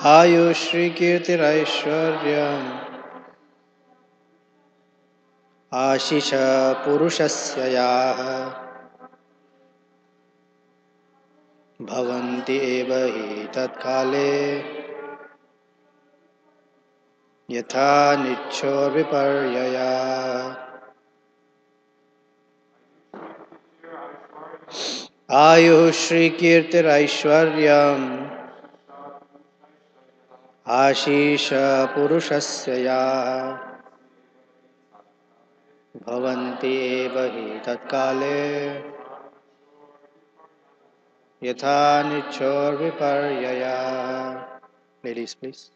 Ayushri Kirtiraishwaryam Ashisha Purushasya Yaha Bhavanti eva hi tatkale Yatha nichor viparyaya Ayushri Kirtiraishwaryam Ashisha Purushasya Yaha Bhavanti eva hi tatkale Yatha nichor viparyaya. Ladies, please.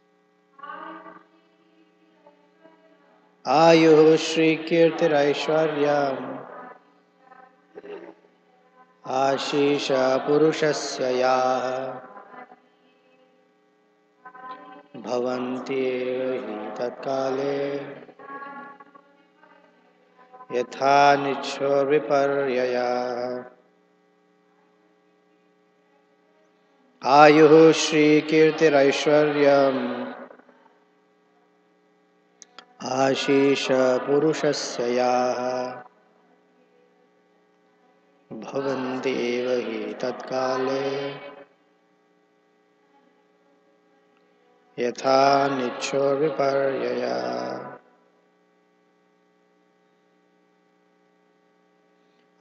Ayuh Shri Kirtiraishwaryam Ashisha Purushasya Yaha Bhavanti hi tatkale Yatha nichor viparyaya. Ayuh Shri Kirtiraishwaryam Ashisha Purushasya Yaha Bhavanti eva hi tatkale Yatha nichor viparyaya.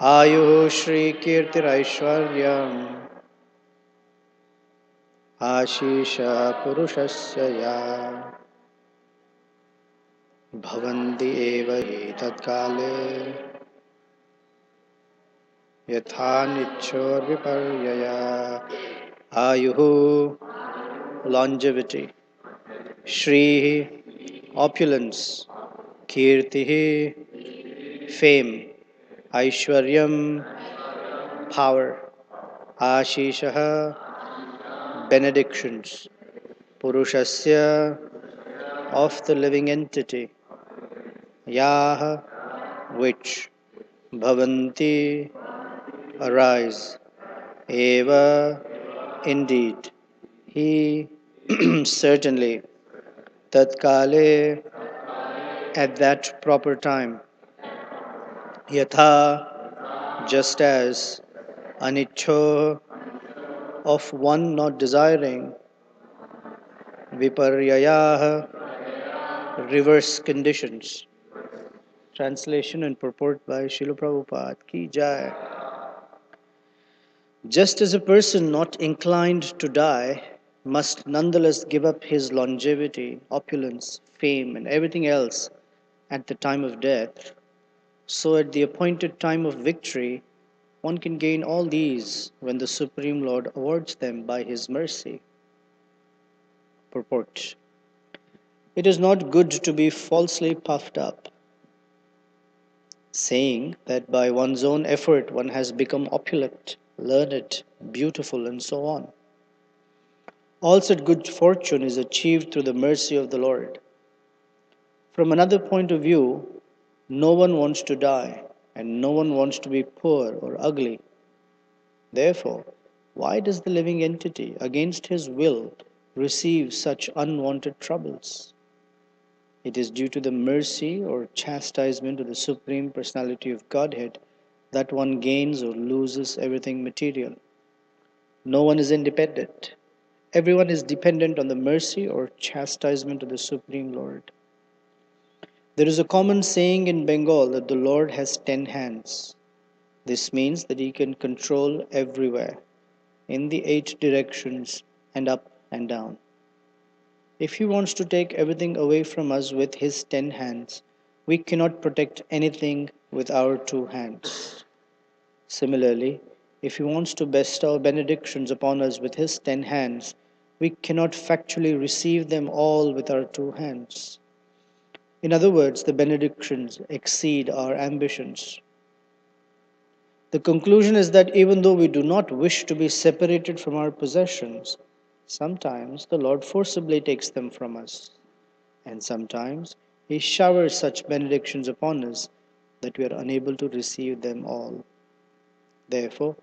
Ayuh Shri Kirtiraishwaryam Ashisha Purushasya Ya Bhavanti eva hi tatkale Yatha nichor viparyaya. Ayuhu, longevity. Shri, opulence. Kirtihi, fame. Aishwaryam, power. Ashishaha, benedictions. Purushasya, of the living entity. Yaha, which. Bhavanti, arise. Eva, indeed. He, certainly. Tatkale, at that proper time. Yatha, just as. Anicho, of one not desiring. Viparyaya, reverse conditions. Translation and purport by Srila Prabhupada Ki Jai. Just as a person not inclined to die must nonetheless give up his longevity, opulence, fame, and everything else at the time of death, so at the appointed time of victory, one can gain all these when the Supreme Lord awards them by His mercy. Purport. It is not good to be falsely puffed up, saying that by one's own effort one has become opulent, learned, beautiful, and so on. All such good fortune is achieved through the mercy of the Lord. From another point of view, no one wants to die, and no one wants to be poor or ugly. Therefore, why does the living entity, against his will, receive such unwanted troubles? It is due to the mercy or chastisement of the Supreme Personality of Godhead that one gains or loses everything material. No one is independent. Everyone is dependent on the mercy or chastisement of the Supreme Lord. There is a common saying in Bengal that the Lord has 10 hands. This means that He can control everywhere, in the 8 directions, and up and down. If He wants to take everything away from us with His 10 hands, we cannot protect anything with our 2 hands. Similarly, if He wants to bestow benedictions upon us with His 10 hands, we cannot factually receive them all with our 2 hands. In other words, the benedictions exceed our ambitions. The conclusion is that even though we do not wish to be separated from our possessions, sometimes the Lord forcibly takes them from us, and sometimes He showers such benedictions upon us that we are unable to receive them all. Therefore,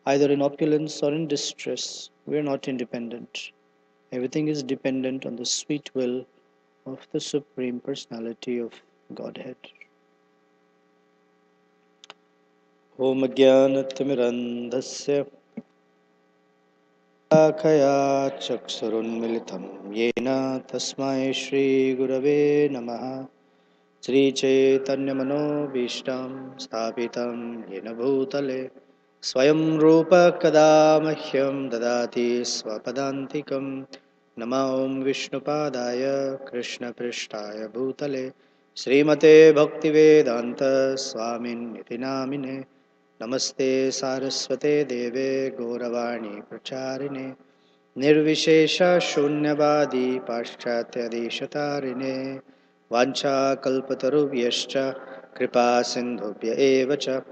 either in opulence or in distress, we are not independent. Everything is dependent on the sweet will of the Supreme Personality of Godhead. Om Jnanatimirandhasya Shakaya Chakshurunmilitam Yena Tasmai Shri Gurave Namaha Sri Chaitanya Manobhishtam Sthapitam Yena Bhutale Swayam Rupa Kada Mahyam Dadati Swapadantikam Nama Om Vishnupadaya Krishna Prishtaya Bhutale Srimate Bhaktivedanta Swamin Niti Namine Namaste Saraswate Deve Gauravani Pracharine Nirvishesha Shunyavadi Paschatya Deshatarine Vancha Kalpatarubhyascha Kripa Sindhubhya Evacha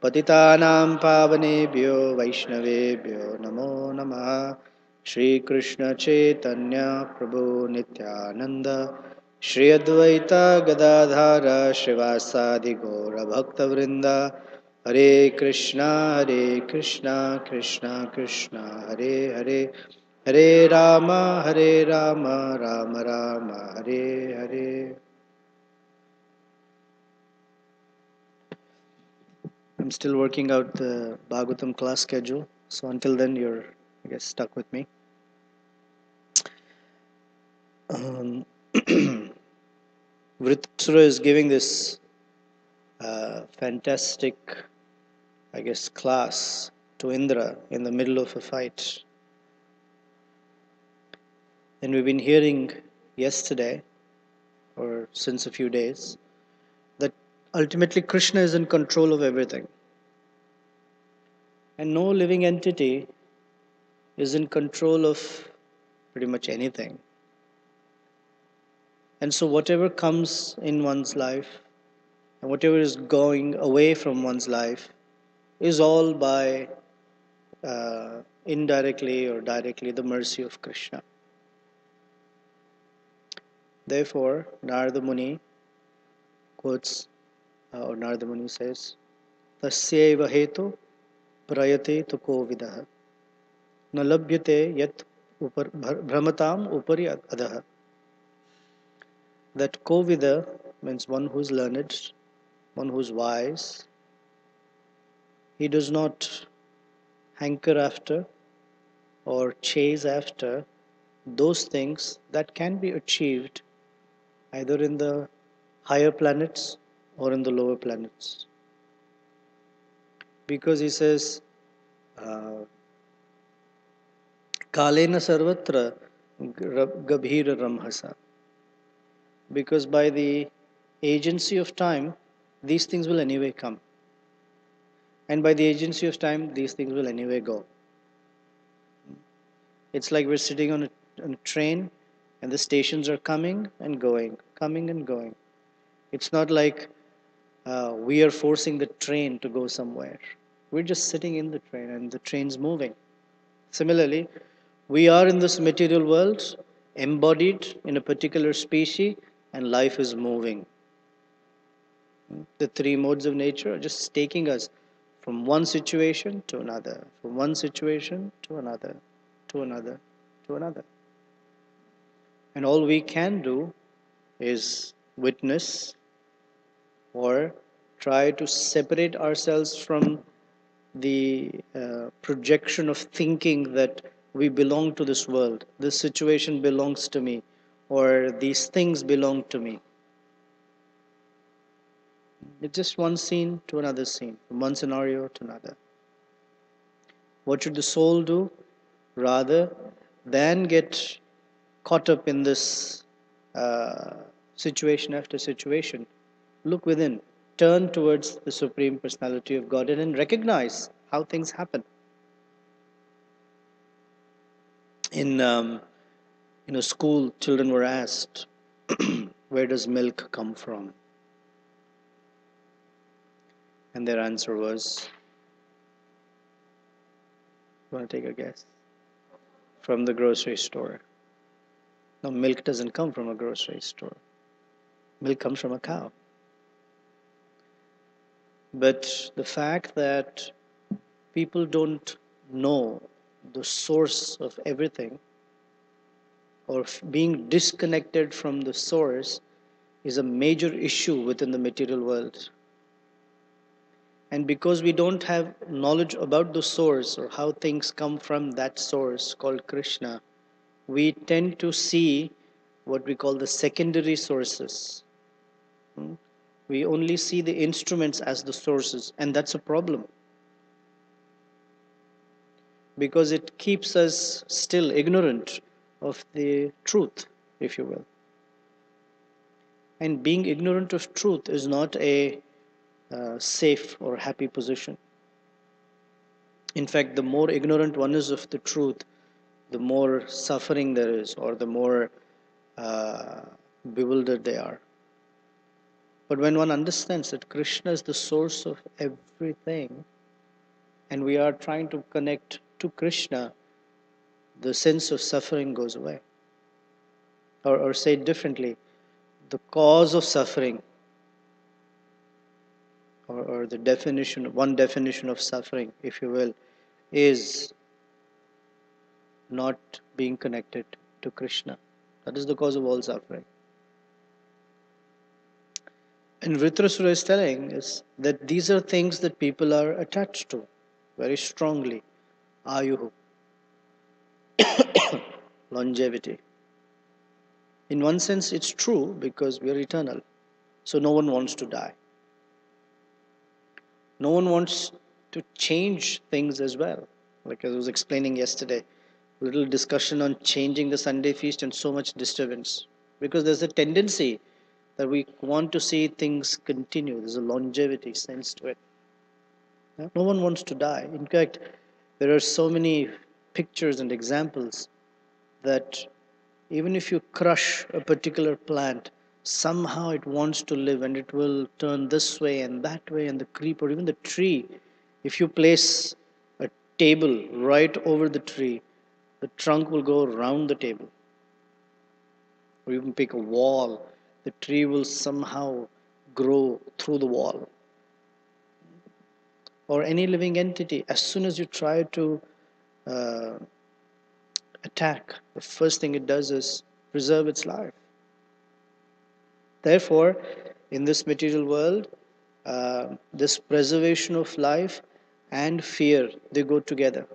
Patitanam Pavanebhyo Vaishnavebhyo Namo Namaha Shri Krishna Chaitanya Prabhu Nityananda Shri Advaita Gadadhara Srivasadi Gaura Bhakta Vrinda Hare Krishna Krishna Krishna Hare Hare Hare Rama Rama Rama Hare Hare. I'm still working out the Bhagvatam class schedule, so until then you're, I guess, stuck with me. Vritrasura is giving this fantastic, I guess, class to Indra in the middle of a fight. And we've been hearing yesterday, or since a few days, that ultimately Krishna is in control of everything. And no living entity is in control of pretty much anything. And so whatever comes in one's life and whatever is going away from one's life is all by indirectly or directly the mercy of Krishna. Therefore, Narada Muni quotes, or Narada Muni says, Tasyeva hetu prayate tu kovidah na labhyate yat brahmatam upari adaha. That kovida means one who is learned, one who is wise. He does not hanker after or chase after those things that can be achieved either in the higher planets or in the lower planets. Because he says, Kalena sarvatra gabhira ramhasa. Because by the agency of time, these things will anyway come. And by the agency of time, these things will anyway go. It's like we're sitting on a train and the stations are coming and going, coming and going. It's not like we are forcing the train to go somewhere. We're just sitting in the train and the train's moving. Similarly, we are in this material world, embodied in a particular species, and life is moving. The three modes of nature are just taking us from one situation to another, from one situation to another, to another, to another. And all we can do is witness or try to separate ourselves from the projection of thinking that we belong to this world, this situation belongs to me, or these things belong to me. It's just one scene to another scene, from one scenario to another. What should the soul do? Rather than get caught up in this situation after situation, look within, turn towards the Supreme Personality of Godhead and recognize how things happen. In school, children were asked, where does milk come from? And their answer was, you want to take a guess? From the grocery store. No, milk doesn't come from a grocery store. Milk comes from a cow. But the fact that people don't know the source of everything or being disconnected from the source is a major issue within the material world. And because we don't have knowledge about the source or how things come from that source called Krishna, we tend to see what we call the secondary sources. We only see the instruments as the sources, and that's a problem because it keeps us still ignorant of the truth, if you will. And being ignorant of truth is not a safe or happy position. In fact, the more ignorant one is of the truth, the more suffering there is, or the more uh, bewildered they are. But when one understands that Krishna is the source of everything, and we are trying to connect to Krishna, the sense of suffering goes away. Or say it differently, the cause of suffering, or the definition, one definition of suffering, if you will, is not being connected to Krishna. That is the cause of all suffering. And Vritrasura is telling us that these are things that people are attached to very strongly. Ayuhu, longevity. In one sense, it's true because we are eternal. So no one wants to die. No one wants to change things as well. Like I was explaining yesterday, a little discussion on changing the Sunday feast and so much disturbance. Because there's a tendency that we want to see things continue. There's a longevity sense to it. No one wants to die. In fact, there are so many pictures and examples that even if you crush a particular plant, somehow it wants to live and it will turn this way and that way, and the creep or even the tree. If you place a table right over the tree, the trunk will go around the table. Or you can pick a wall, the tree will somehow grow through the wall. Or any living entity, as soon as you try to uh, attack, the first thing it does is preserve its life. Therefore, in this material world, this preservation of life and fear, they go together.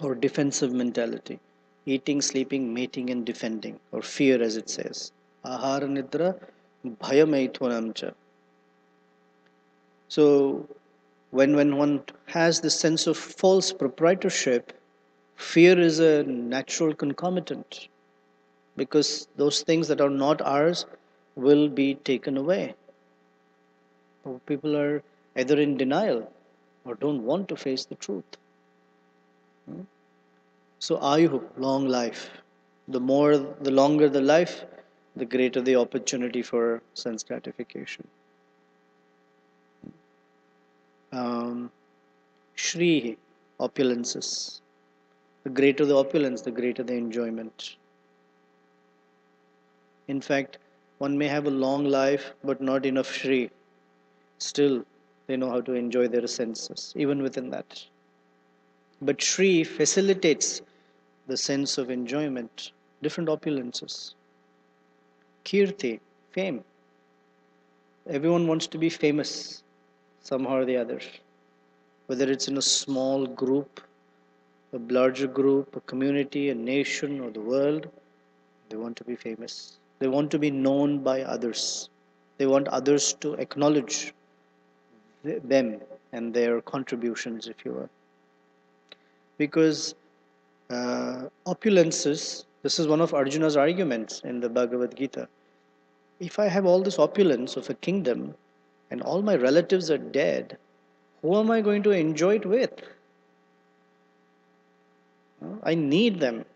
Or defensive mentality. Eating, sleeping, mating, and defending. Or fear, as it says. Ahara nidra bhayamaithvanamcha. So, when one has this sense of false proprietorship, fear is a natural concomitant because those things that are not ours will be taken away. People are either in denial or don't want to face the truth. So ayuhu, long life. The longer the life, the greater the opportunity for sense gratification. Shri, opulences. The greater the opulence, the greater the enjoyment. In fact, one may have a long life but not enough Shri. Still, they know how to enjoy their senses, even within that. But Shri facilitates the sense of enjoyment, different opulences. Kirti, fame. Everyone wants to be famous somehow or the other. Whether it's in a small group, a larger group, a community, a nation, or the world, they want to be famous. They want to be known by others. They want others to acknowledge them and their contributions, if you will. Because opulences, this is one of Arjuna's arguments in the Bhagavad Gita. If I have all this opulence of a kingdom and all my relatives are dead, who am I going to enjoy it with? I need them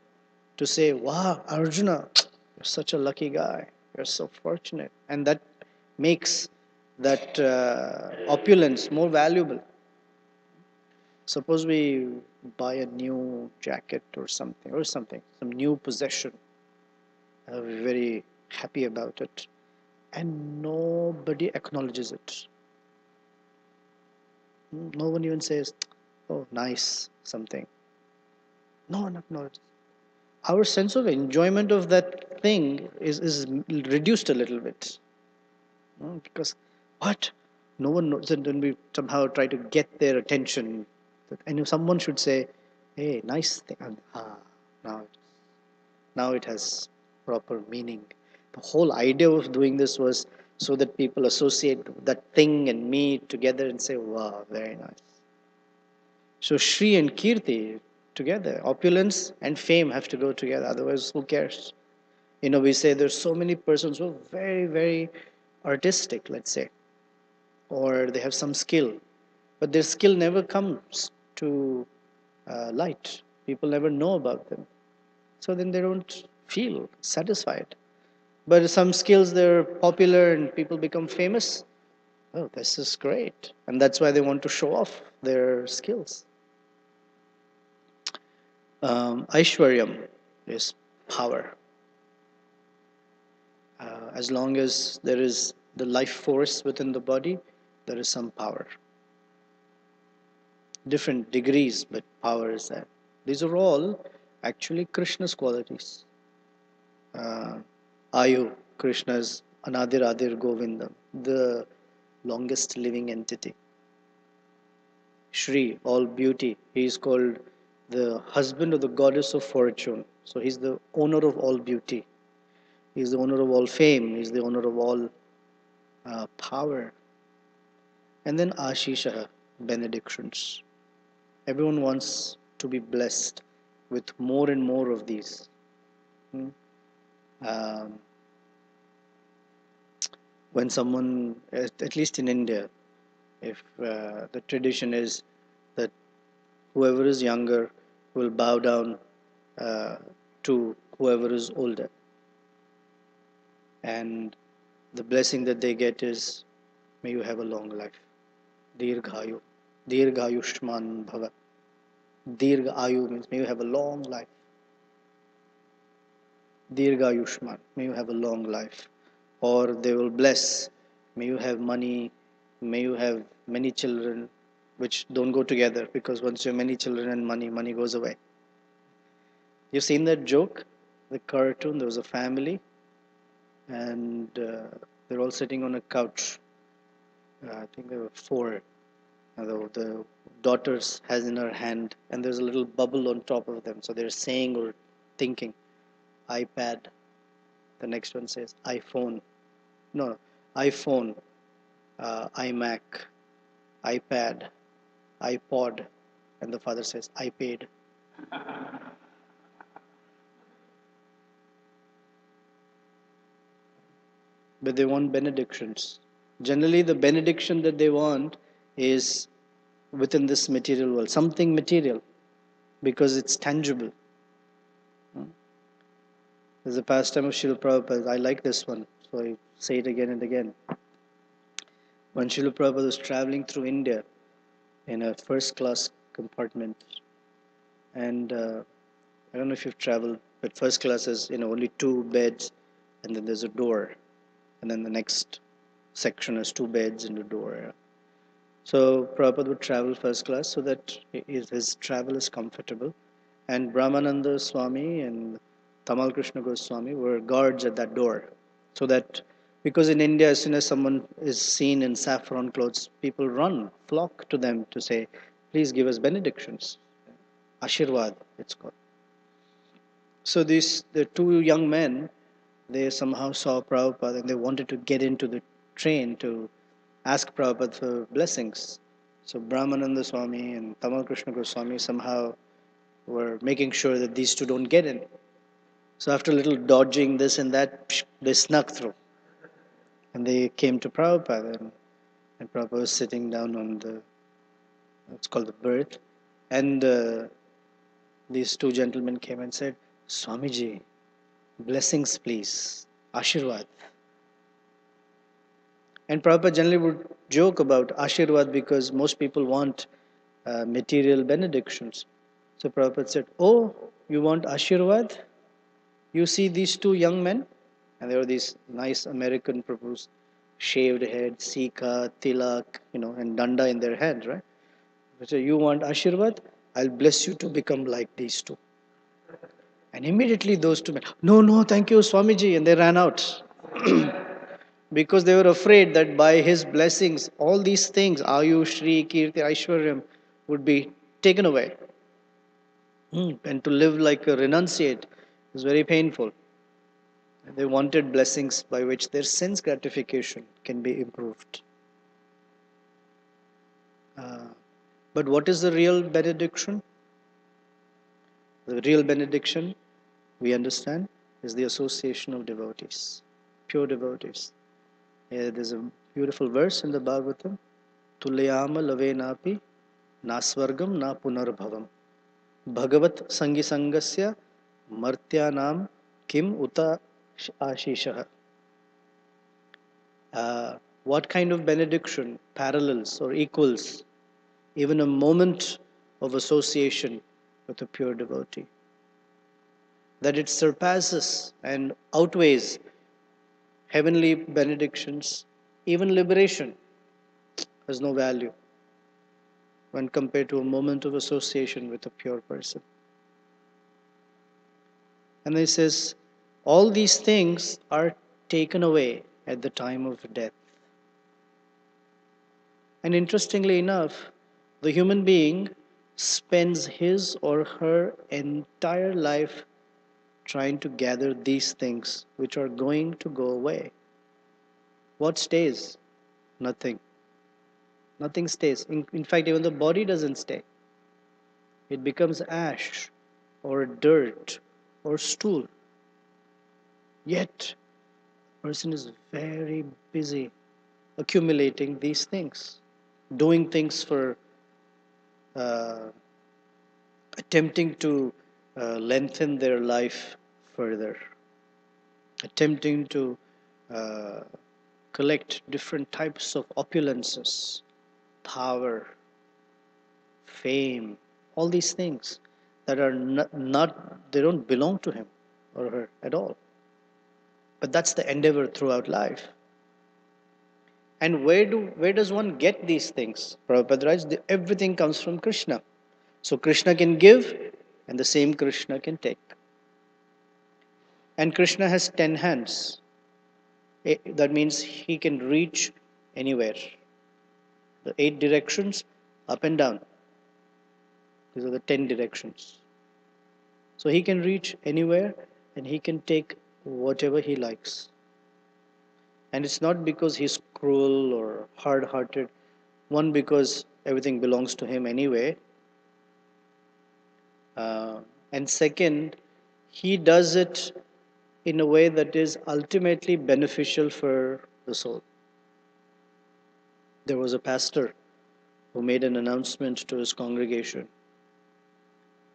to say, wow, Arjuna, you're such a lucky guy. You're so fortunate. And that makes that opulence more valuable. Suppose we buy a new jacket or something, some new possession. We're very happy about it. And nobody acknowledges it. No one even says, oh, nice, something. No one acknowledges. our sense of enjoyment of that thing is reduced a little bit. Because what? No one knows. And then we somehow try to get their attention. And someone should say, hey, nice thing. And, now, now it has proper meaning. The whole idea of doing this was so that people associate that thing and me together and say, wow, very nice. So Shri and Kirti together, opulence and fame have to go together. Otherwise, who cares? We say there's so many persons who are very, very artistic, let's say, or they have some skill, but their skill never comes to light. People never know about them. So then they don't feel satisfied. But some skills, they're popular and people become famous. Oh, this is great. And that's why they want to show off their skills. Aishwaryam is power. As long as there is the life force within the body, there is some power. Different degrees, but power is there. These are all actually Krishna's qualities. Ayu, Krishna's Anadir Adir Govindam, the longest living entity. Shri, all beauty. He is called the husband of the goddess of fortune. So he's the owner of all beauty. He's the owner of all fame. He's the owner of all power. And then Ashishaha, benedictions. Everyone wants to be blessed with more and more of these. When someone, at least in India, if the tradition is that whoever is younger will bow down to whoever is older. And the blessing that they get is, may you have a long life. Dirghayu. Dirghayushman bhava. Dirghayu means may you have a long life. Dirghayushman, may you have a long life. Or they will bless, may you have money, may you have many children, which don't go together, because once you have many children and money goes away. You've seen that joke, the cartoon? There was a family and they're all sitting on a couch. I think there were four. The daughter has in her hand, and there's a little bubble on top of them. So they're saying or thinking, iPad. The next one says iPhone. No, iPhone, iMac, iPad, iPod. And the father says, I paid. But they want benedictions. Generally, the benediction that they want is within this material world, something material, because it's tangible. There's a pastime of Srila Prabhupada. I like this one, so I say it again and again. When Srila Prabhupada was traveling through India in a first class compartment, and I don't know if you've traveled, but first class is only two beds, and then there's a door, and then the next section has two beds and a door. So Prabhupada would travel first class so that his travel is comfortable. And Brahmananda Swami and Tamal Krishna Goswami were guards at that door. So that, because in India, as soon as someone is seen in saffron clothes, people flock to them to say, please give us benedictions. Ashirwad, it's called. So the two young men, they somehow saw Prabhupada and they wanted to get into the train to ask Prabhupada for blessings. So Brahmananda Swami and Tamal Krishna Goswami somehow were making sure that these two don't get in. So after a little dodging this and that, they snuck through. And they came to Prabhupada, and Prabhupada was sitting down on it's called the berth. And these two gentlemen came and said, Swamiji, blessings please, Ashirwad. And Prabhupada generally would joke about Ashirwad because most people want material benedictions. So Prabhupada said, oh, you want Ashirwad? You see these two young men? And there were these nice American Prabhus, shaved head, Sikha, Tilak, and Danda in their hands, right? So you want Ashirwad? I'll bless you to become like these two. And immediately those two men, no, no, thank you, Swamiji, and they ran out. Because they were afraid that by his blessings, all these things, Ayu, Shri, Kirti, Aishwaryam, would be taken away. And to live like a renunciate is very painful. They wanted blessings by which their sense gratification can be improved. But what is the real benediction? The real benediction, we understand, is the association of devotees, pure devotees. There's a beautiful verse in the Bhagavatam, Tulayama lavenapi nasvargam na punarbhavam Bhagavat sangi sangasya martyanam kim uta ashishaha. What kind of benediction parallels or equals even a moment of association with a pure devotee? That it surpasses and outweighs heavenly benedictions, even liberation has no value when compared to a moment of association with a pure person. And he says, all these things are taken away at the time of death. And interestingly enough, the human being spends his or her entire life trying to gather these things which are going to go away. What stays? Nothing. Nothing stays. In fact, even the body doesn't stay. It becomes ash or dirt or stool. Yet, a person is very busy accumulating these things, doing things for attempting to lengthen their life further, attempting to collect different types of opulences, power, fame, all these things that are not, they don't belong to him or her at all. But that's the endeavor throughout life. And where does one get these things? Prabhupada writes, everything comes from Krishna. So Krishna can give, and the same Krishna can take. And Krishna has 10 hands. That means he can reach anywhere. The 8 directions, up and down. These are the 10 directions. So he can reach anywhere and he can take whatever he likes. And it's not because he's cruel or hard-hearted. One, because everything belongs to him anyway. And second, he does it in a way that is ultimately beneficial for the soul. There was a pastor who made an announcement to his congregation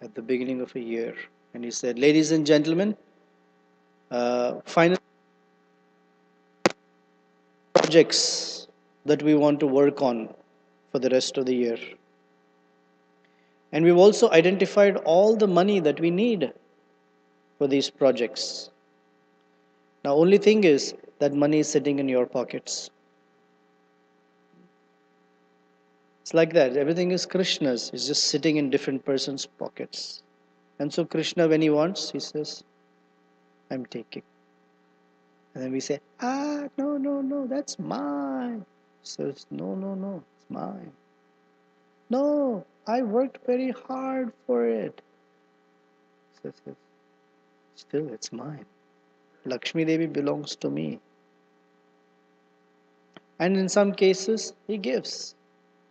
at the beginning of a year. And he said, ladies and gentlemen, final projects that we want to work on for the rest of the year. And we've also identified all the money that we need for these projects. Now, only thing is that money is sitting in your pockets. It's like that. Everything is Krishna's. It's just sitting in different persons' pockets. And so Krishna, when he wants, he says, I'm taking. And then we say, no, no, no, that's mine. He says, no, no, no, it's mine. No, I worked very hard for it. He says, still, it's mine. Lakshmi Devi belongs to me. And in some cases, he gives.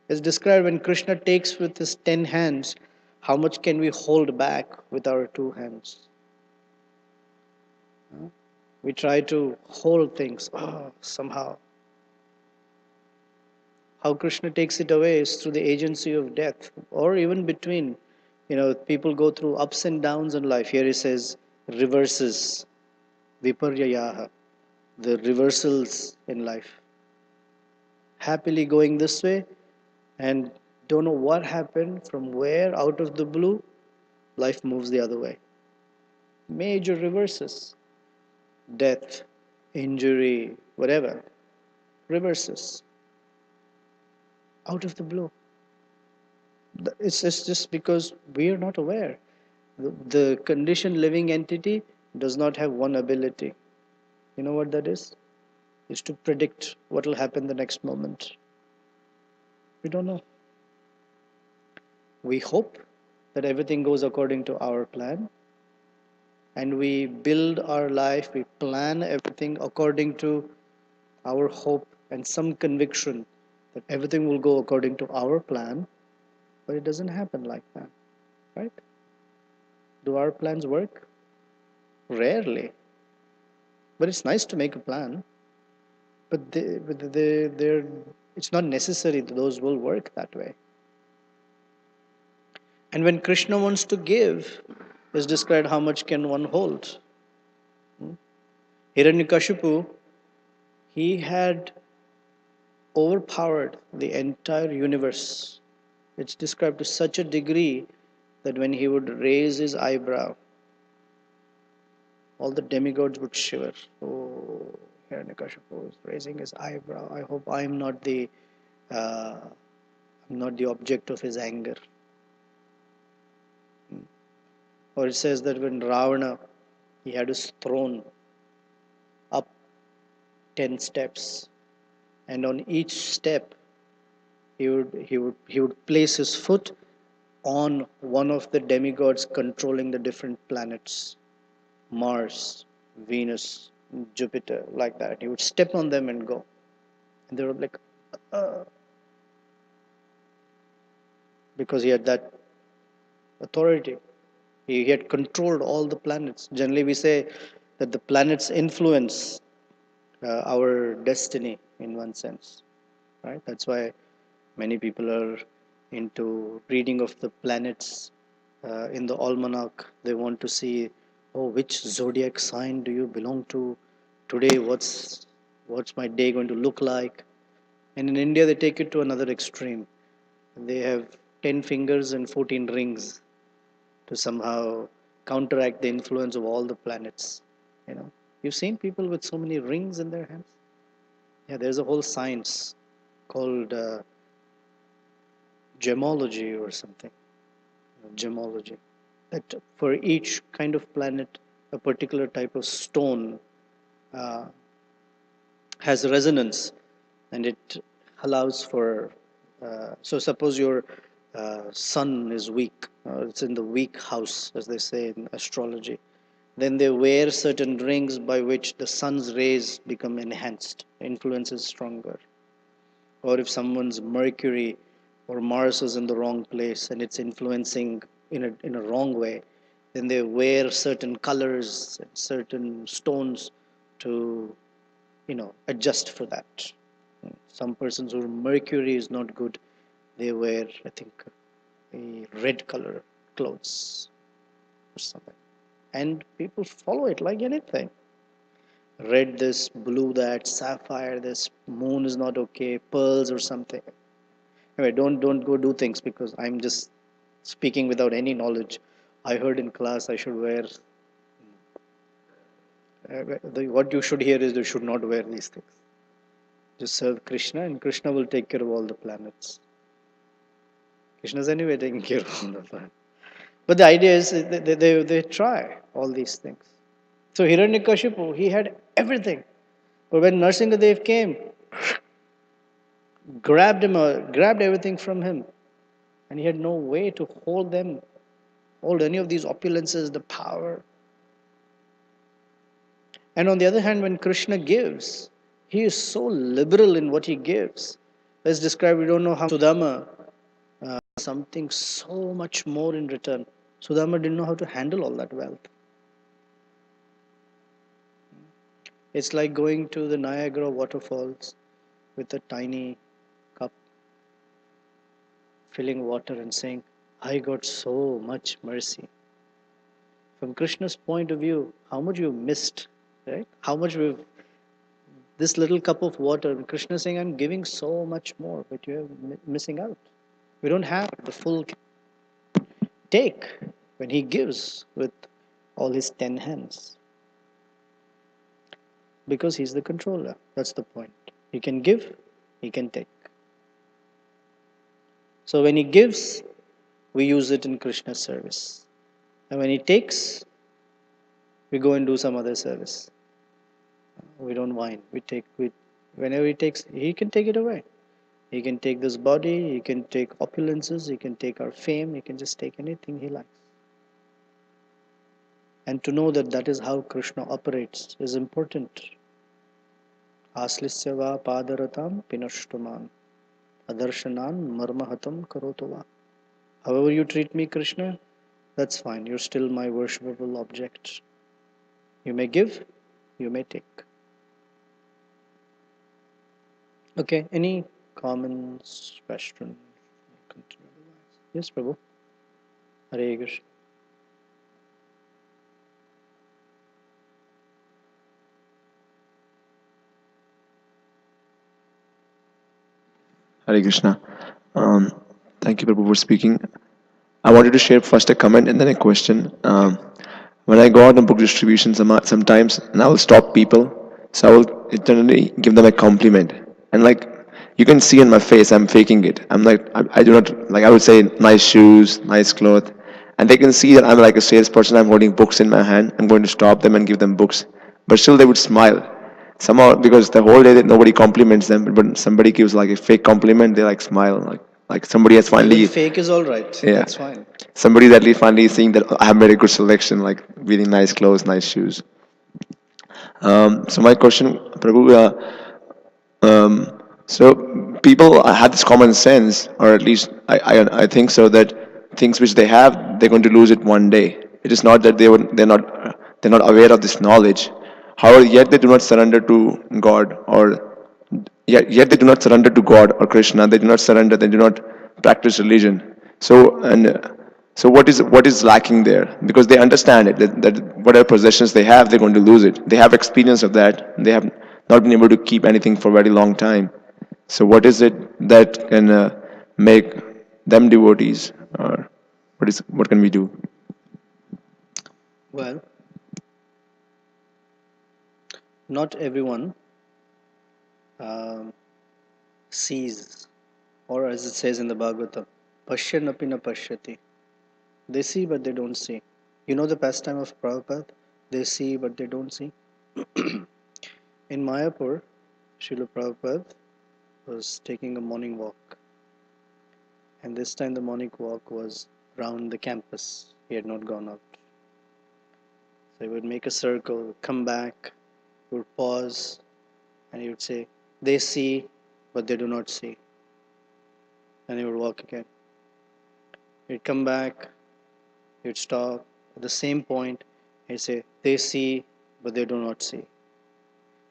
It's described when Krishna takes with his 10 hands, how much can we hold back with our 2 hands? We try to hold things, somehow. How Krishna takes it away is through the agency of death, or even between. People go through ups and downs in life. Here he says, reverses, viparyayaha, the reversals in life. Happily going this way, and don't know what happened, from where, out of the blue, life moves the other way. Major reverses. Death, injury, whatever. Reverses. Out of the blue. It's just because we are not aware. The conditioned living entity does not have one ability. You know what that is? Is to predict what will happen the next moment. We don't know. We hope that everything goes according to our plan, and we build our life, we plan everything according to our hope and some conviction that everything will go according to our plan, but it doesn't happen like that, right? Do our plans work? Rarely. But it's nice to make a plan, but it's not necessary that those will work that way. And when Krishna wants to give, is described how much can one hold. Hiranyakashipu, he had overpowered the entire universe. It's described to such a degree that when he would raise his eyebrow, all the demigods would shiver. Oh, Hiranyakashipu is raising his eyebrow. I hope I'm not the object of his anger. Or it says that when Ravana, he had his throne up 10 steps, and on each step he would place his foot on one of the demigods controlling the different planets, Mars, Venus, Jupiter, like that. He would step on them and go, and they were like, because he had that authority. He had controlled all the planets. Generally, we say that the planets influence our destiny in one sense, right? That's why many people are into reading of the planets in the almanac. They want to see, oh, which zodiac sign do you belong to today? What's my day going to look like? And in India, they take it to another extreme. They have 10 fingers and 14 rings to somehow counteract the influence of all the planets. You've seen people with so many rings in their hands. Yeah, there's a whole science called gemology or something. Gemology. That for each kind of planet, a particular type of stone has resonance, and it allows for. So suppose your sun is weak, it's in the weak house, as they say in astrology. Then they wear certain rings by which the sun's rays become enhanced, influence is stronger. Or if someone's Mercury or Mars is in the wrong place and it's influencing in a wrong way, then they wear certain colors and certain stones to adjust for that. Some persons whose Mercury is not good, they wear, I think, a red color clothes or something. And people follow it like anything. Red this, blue that, sapphire this, moon is not okay, pearls or something. Anyway, don't go do things because I'm just speaking without any knowledge. I heard in class I should wear. What you should hear is you should not wear these things. Just serve Krishna, and Krishna will take care of all the planets. Krishna's anyway taking care of all the planets. But the idea is they try all these things. So Hiranyakashipu, he had everything. But when Nrsimhadev came, grabbed everything from him, and he had no way to hold any of these opulences, the power. And on the other hand, when Krishna gives, he is so liberal in what he gives. As described, we don't know how Sudama something so much more in return. Sudama didn't know how to handle all that wealth. It's like going to the Niagara waterfalls with a tiny cup, filling water and saying, I got so much mercy. From Krishna's point of view, how much you've missed, right? How much this little cup of water, and Krishna is saying, I'm giving so much more, but you're missing out. We don't have the full take when he gives with all his 10 hands. Because he's the controller. That's the point. He can give, he can take. So when he gives, we use it in Krishna's service. And when he takes, we go and do some other service. We don't whine. Whenever he takes, he can take it away. He can take this body, he can take opulences, he can take our fame, he can just take anything he likes. And to know that that is how Krishna operates is important. Aslisya va padaratam pinashtuman adarshanan marmahatam karotova. However you treat me, Krishna, that's fine. You're still my worshipable object. You may give, you may take. Okay, any comments, questions? Yes, Prabhu. Hare Krishna. Hare Krishna. Thank you, Prabhu, for speaking. I wanted to share first a comment and then a question. When I go out on book distribution, sometimes, and I will stop people, so I will eternally give them a compliment, and like you can see in my face, I'm faking it. I'm like I do not like I would say nice shoes, nice clothes, and they can see that I'm like a salesperson. I'm holding books in my hand. I'm going to stop them and give them books, but still they would smile somehow because the whole day that nobody compliments them, but somebody gives like a fake compliment, they like smile like somebody has Even finally fake is all right. yeah That's fine. somebody's at least finally seeing that I have made a good selection, like wearing nice clothes, nice shoes. So my question, Prabhu, so people have this common sense, or at least I think so, that things which they have, they're going to lose it one day. It is not that they're not aware of this knowledge. However, yet they do not surrender to God, or yet they do not surrender to God or Krishna. They do not surrender. They do not practice religion. So what is lacking there? Because they understand it that whatever possessions they have, they're going to lose it. They have experience of that. They have not been able to keep anything for a very long time. So what is it that can make them devotees, or what can we do? Well, not everyone um, sees, or as it says in the Bhagavatam, Pashyan apina pashyati. They see but they don't see. You know the pastime of Prabhupada? They see but they don't see. In Mayapur, Srila Prabhupada was taking a morning walk, and this time the morning walk was round the campus. He had not gone out. So he would make a circle, come back, he would pause, and he would say, they see, but they do not see. And he would walk again. He'd come back, he'd stop at the same point, he'd say, they see, but they do not see.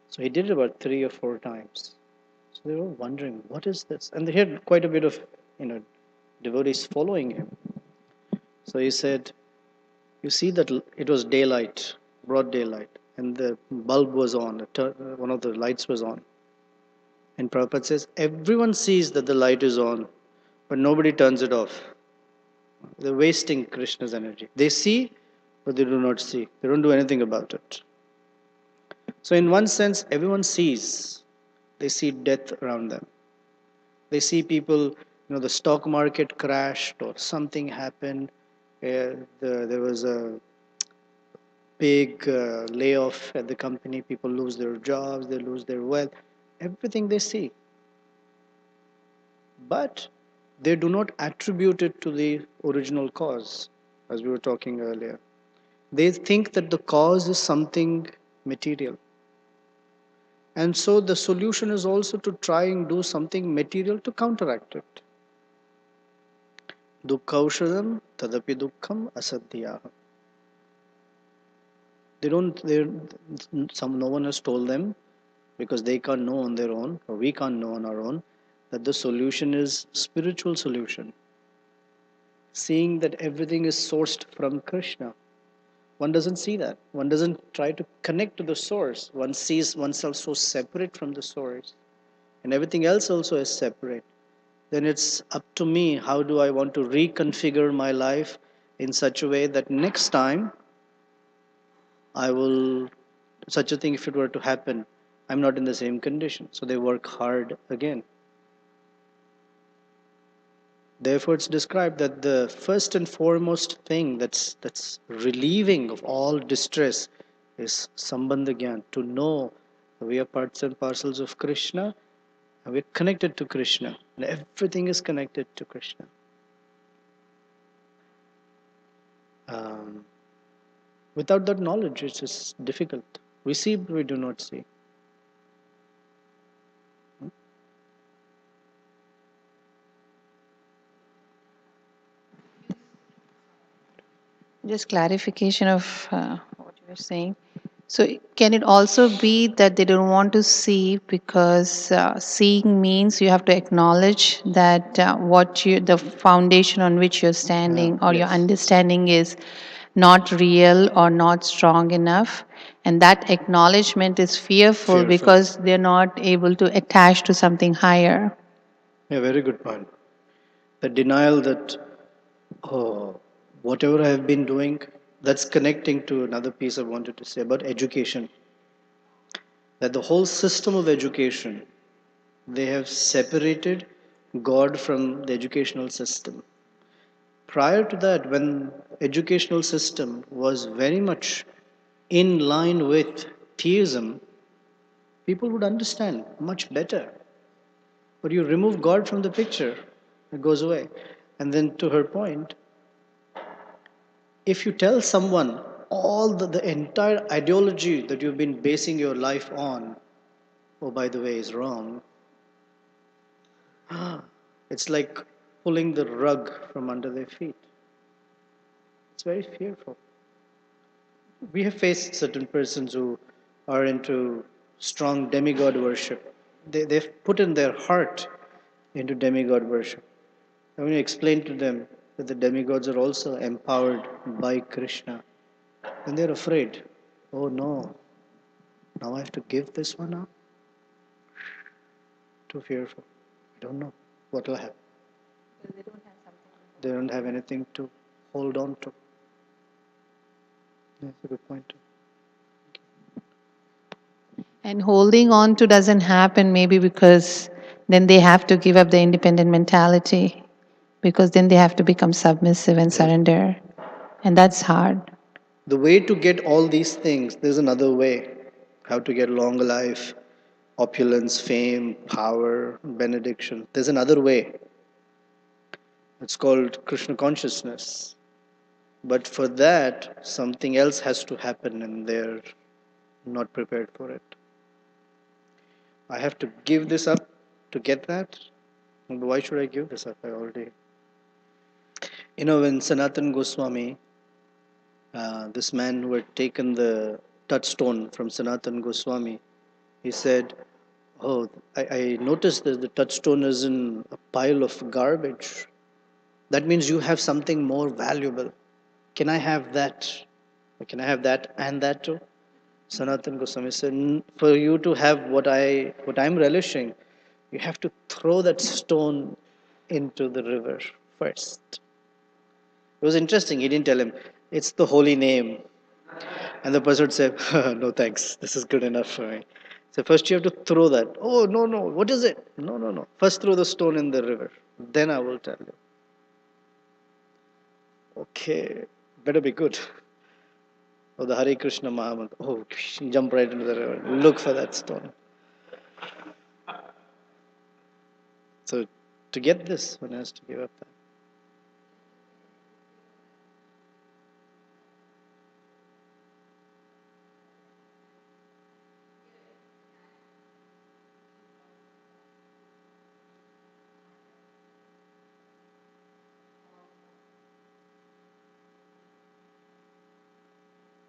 So he did it about 3 or 4 times. So they were wondering, what is this? And they had quite a bit of, devotees following him. So he said, you see that it was daylight, broad daylight, and the bulb was on, one of the lights was on. And Prabhupada says, everyone sees that the light is on, but nobody turns it off. They're wasting Krishna's energy. They see, but they do not see. They don't do anything about it. So, in one sense, everyone sees. They see death around them. They see people, the stock market crashed or something happened. There was a big layoff at the company. People lose their jobs, they lose their wealth. Everything they see. But they do not attribute it to the original cause, as we were talking earlier. They think that the cause is something material. And so the solution is also to try and do something material to counteract it. Dukkaushadam tadapi dukkham asadhyaham. They don't, no one has told them, because they can't know on their own, or we can't know on our own, that the solution is spiritual solution. Seeing that everything is sourced from Krishna. One doesn't see that. One doesn't try to connect to the source. One sees oneself so separate from the source, and everything else also is separate. Then it's up to me, how do I want to reconfigure my life in such a way that next time I will, such a thing, if it were to happen, I'm not in the same condition. So they work hard again. Therefore, it's described that the first and foremost thing that's relieving of all distress is Sambandha Gyan, to know that we are parts and parcels of Krishna and we're connected to Krishna. And everything is connected to Krishna. Without that knowledge, it's just difficult. We see, but we do not see. Just clarification of what you were saying. So, can it also be that they don't want to see because seeing means you have to acknowledge that the foundation on which you're standing or your Yes. understanding is not real or not strong enough, and that acknowledgement is fearful Fearful. because they're not able to attach to something higher. Yeah, very good point. The denial that, oh, whatever I have been doing, that's connecting to another piece I wanted to say about education. That the whole system of education, they have separated God from the educational system. Prior to that, when educational system was very much in line with theism, people would understand much better. But you remove God from the picture, it goes away. And then to her point, if you tell someone all the entire ideology that you've been basing your life on, oh, by the way, is wrong, it's like pulling the rug from under their feet. It's very fearful. We have faced certain persons who are into strong demigod worship. They've put in their heart into demigod worship. And when you explain to them that the demigods are also empowered by Krishna, then they're afraid. Oh no, now I have to give this one up? Too fearful. I don't know what will happen. They don't have anything to hold on to. That's a good point. And holding on to doesn't happen maybe because then they have to give up the independent mentality, because then they have to become submissive and surrender. And that's hard. The way to get all these things, there's another way. How to get long life, opulence, fame, power, benediction. There's another way. It's called Krishna Consciousness. But for that, something else has to happen, and they're not prepared for it. I have to give this up to get that? Why should I give this up? I already. When Sanatan Goswami, this man who had taken the touchstone from Sanatan Goswami, he said, oh, I noticed that the touchstone is in a pile of garbage. That means you have something more valuable. Can I have that? Can I have that and that too? Sanatan Goswami said, for you to have what I'm relishing, you have to throw that stone into the river first. It was interesting. He didn't tell him, it's the holy name. And the person would say, no thanks, this is good enough for me. So first you have to throw that. Oh, no, no, what is it? No, no, no. First throw the stone in the river. Then I will tell you. Okay, better be good. Oh, the Hare Krishna Mahamantra. Oh, jump right into the river. Look for that stone. So to get this, one has to give up that.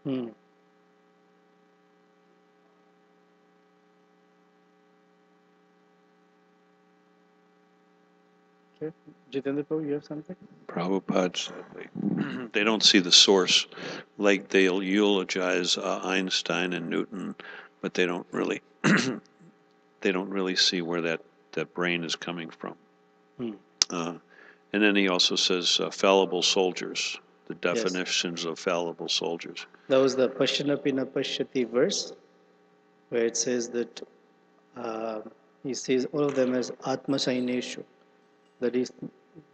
Hmm. Okay. Jitendra Prabhu, you have something? Prabhupada said they don't see the source. Like they'll eulogize Einstein and Newton, but they don't really they don't really see where that brain is coming from. Hmm. And then he also says fallible soldiers, the Yes. definitions of fallible soldiers. That was the Pashyanapi na Pashyati verse, where it says that he sees all of them as Atma Saineshu. That is,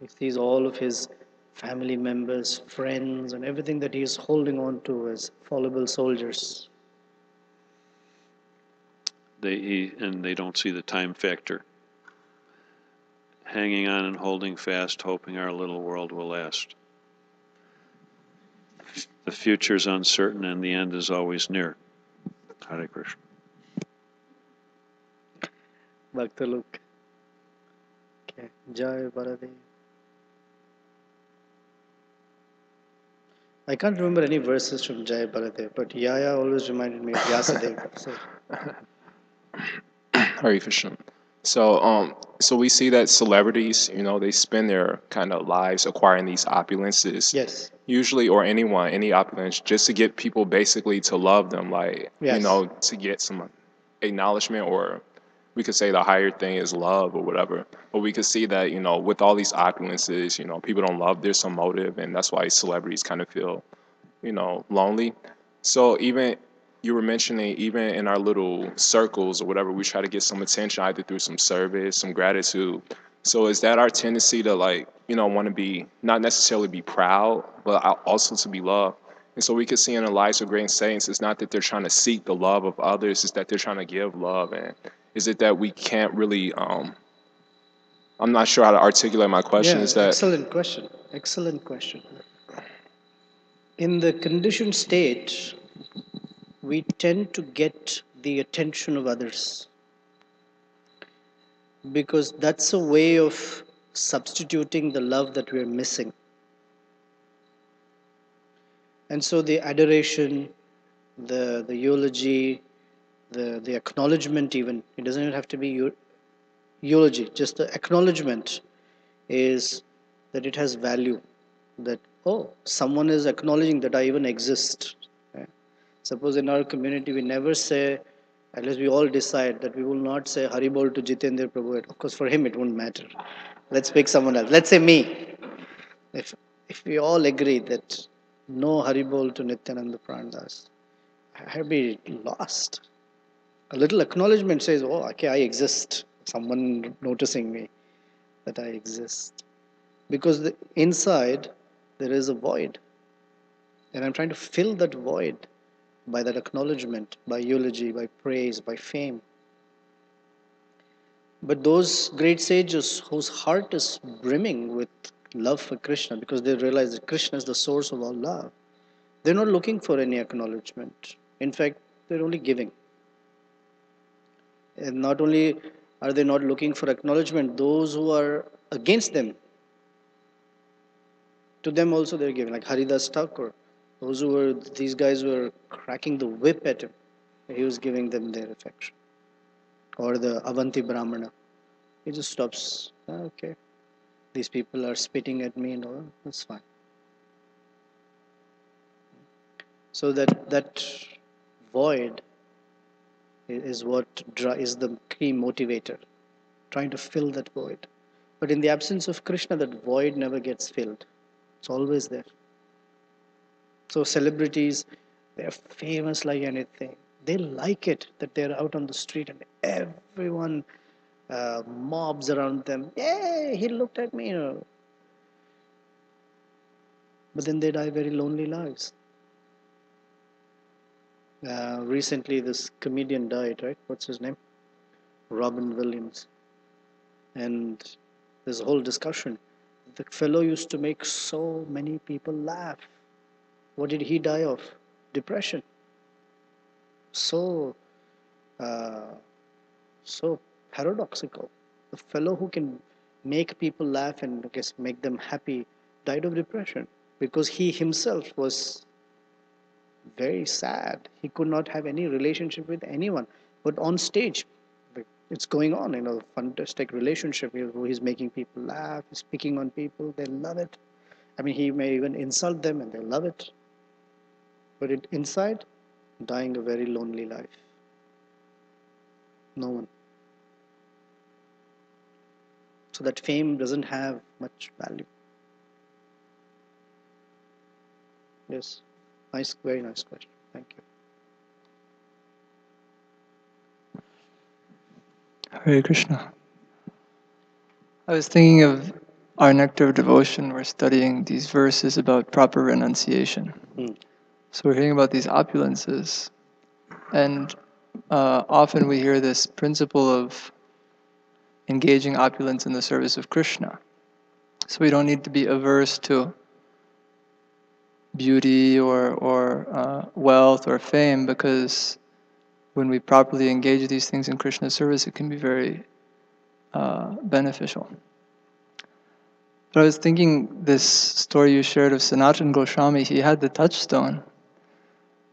He sees all of his family members, friends, and everything that he is holding on to as fallible soldiers. They don't see the time factor. Hanging on and holding fast, hoping our little world will last. The future is uncertain and the end is always near. Hare Krishna. Bhaktaluk. Okay. Jai Baladev. I can't remember any verses from Jai Baladev, but Yaya always reminded me of Vyasadeva. So, Hare Krishna. So we see that celebrities, they spend their kind of lives acquiring these opulences, yes, usually, or any opulence, just to get people basically to love them, like, yes. to get some acknowledgement, or we could say the higher thing is love or whatever. But we could see that, with all these opulences, people don't love, there's some motive, and that's why celebrities kind of feel, lonely. So even you were mentioning, even in our little circles or whatever, we try to get some attention either through some service, some gratitude. So is that our tendency to, like, want to be, not necessarily be proud, but also to be loved? And so we could see in the lives of great saints, it's not that they're trying to seek the love of others, it's that they're trying to give love. And is it that we can't really, I'm not sure how to articulate my question, Yeah, is that... excellent question. Excellent question. In the conditioned state, we tend to get the attention of others because that's a way of substituting the love that we're missing. And so the adoration, the eulogy, the acknowledgement, even, it doesn't even have to be eulogy, just the acknowledgement is that it has value, that, oh, someone is acknowledging that I even exist. Right? Suppose in our community we never say, unless we all decide that we will not say Haribol to Jitendra Prabhu. Of course, for him it won't matter. Let's pick someone else. Let's say me. If we all agree that no Haribol to Nityananda Prandas, I'd be lost. A little acknowledgement says, oh, okay, I exist. Someone noticing me, that I exist. Because inside there is a void. And I'm trying to fill that void by that acknowledgement, by eulogy, by praise, by fame. But those great sages whose heart is brimming with love for Krishna, because they realize that Krishna is the source of all love, they're not looking for any acknowledgement. In fact, they're only giving. And not only are they not looking for acknowledgement, those who are against them, to them also they're giving. Like Haridas Thakur, these guys were cracking the whip at him. He was giving them their affection. Or the Avanti Brahmana. He just stops. Okay, these people are spitting at me and all. That's fine. So that void is what is the key motivator, trying to fill that void. But in the absence of Krishna, that void never gets filled. It's always there. So celebrities, they're famous like anything. They like it that they're out on the street and everyone mobs around them. Yay, he looked at me. But then they die very lonely lives. Recently, this comedian died, right? What's his name? Robin Williams. And there's a whole discussion. The fellow used to make so many people laugh. What did he die of? Depression. So paradoxical. The fellow who can make people laugh and I guess make them happy died of depression because he himself was very sad. He could not have any relationship with anyone. But on stage, it's going on, fantastic relationship. He's making people laugh, he's picking on people, they love it. I mean, he may even insult them and they love it. But inside, dying a very lonely life. No one. So that fame doesn't have much value. Yes. Nice, very nice question. Thank you. Hare Krishna. I was thinking of our nectar of devotion, we're studying these verses about proper renunciation. So we're hearing about these opulences, and often we hear this principle of engaging opulence in the service of Krishna. So we don't need to be averse to beauty or wealth or fame, because when we properly engage these things in Krishna's service, it can be very beneficial. But I was thinking, this story you shared of Sanatana Goswami, he had the touchstone.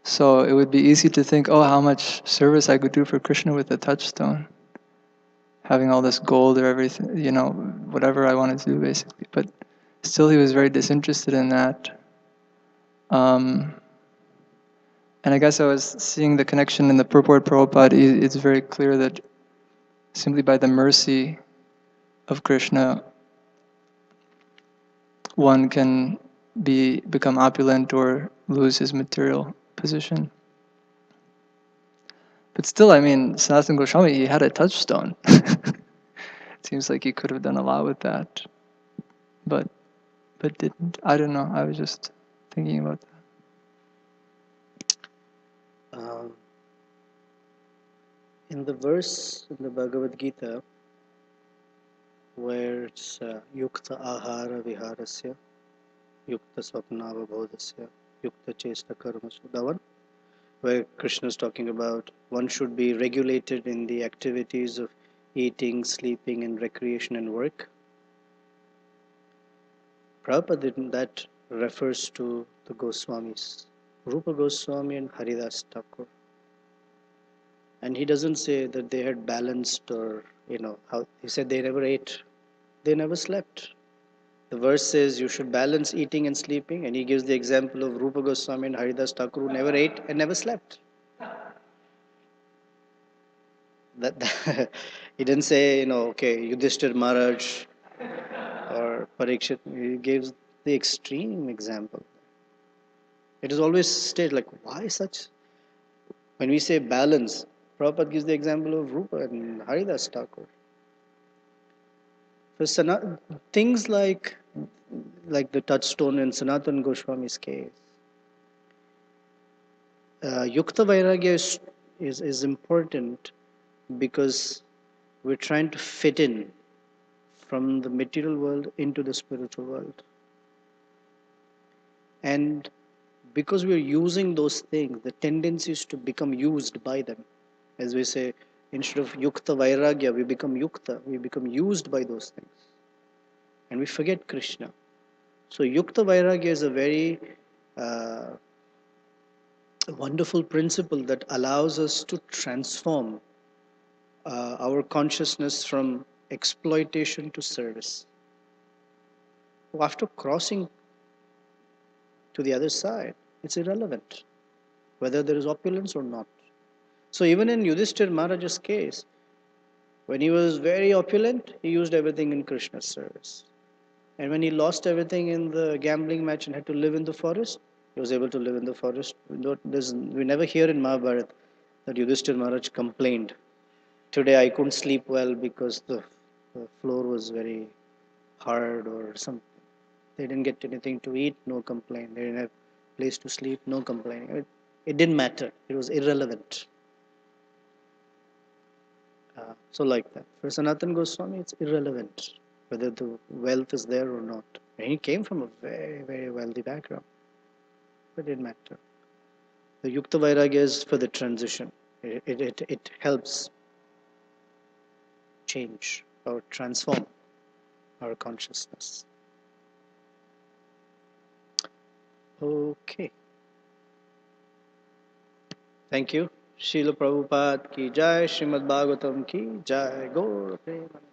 So it would be easy to think, oh, how much service I could do for Krishna with the touchstone. Having all this gold or everything, whatever I wanted to do basically. But still he was very disinterested in that. And I guess I was seeing the connection in the purport Prabhupada. It's very clear that simply by the mercy of Krishna, one can become opulent or lose his material position. But still, Sanatana Goswami, he had a touchstone. It seems like he could have done a lot with that, but didn't. I don't know. I was just thinking about that. In the verse in the Bhagavad Gita, where it's Yukta Ahara Viharasya, Yukta Swapnava Bodhasya, Yukta Chesta Karmasu, that one, where Krishna is talking about one should be regulated in the activities of eating, sleeping, and recreation and work. Prabhupada, that refers to the Goswamis, Rupa Goswami and Haridas Thakur. And he doesn't say that they had balanced or, how he said they never ate, they never slept. The verse says you should balance eating and sleeping, and he gives the example of Rupa Goswami and Haridas Thakur who never ate and never slept. That he didn't say, okay, Yudhishthir Maharaj or Parikshit. He gives the extreme example. It is always stated like, why such? When we say balance, Prabhupada gives the example of Rupa and Haridas Thakur. So things like the touchstone in Sanatana Goswami's case, Yukta Vairagya is important because we're trying to fit in from the material world into the spiritual world. And because we're using those things, the tendency is to become used by them. As we say, instead of Yukta Vairagya, we become Yukta. We become used by those things. And we forget Krishna. So Yukta Vairagya is a very wonderful principle that allows us to transform our consciousness from exploitation to service. After crossing to the other side, it's irrelevant whether there is opulence or not. So even in Yudhishthir Maharaj's case, when he was very opulent, he used everything in Krishna's service. And when he lost everything in the gambling match and had to live in the forest, he was able to live in the forest. We never hear in Mahabharata that Yudhishthir Maharaj complained, today I couldn't sleep well because the floor was very hard or something. They didn't get anything to eat, no complaint. They didn't have a place to sleep, no complaining. It didn't matter. It was irrelevant. So like that. For Sanatana Goswami, it's irrelevant whether the wealth is there or not. And he came from a very, very wealthy background. But it didn't matter. The Yukta Vairagya is for the transition. It helps change or transform our consciousness. Okay. Thank you. Srila Prabhupada ki jai, Srimad Bhagvatam ki jai, Gaur Premanand.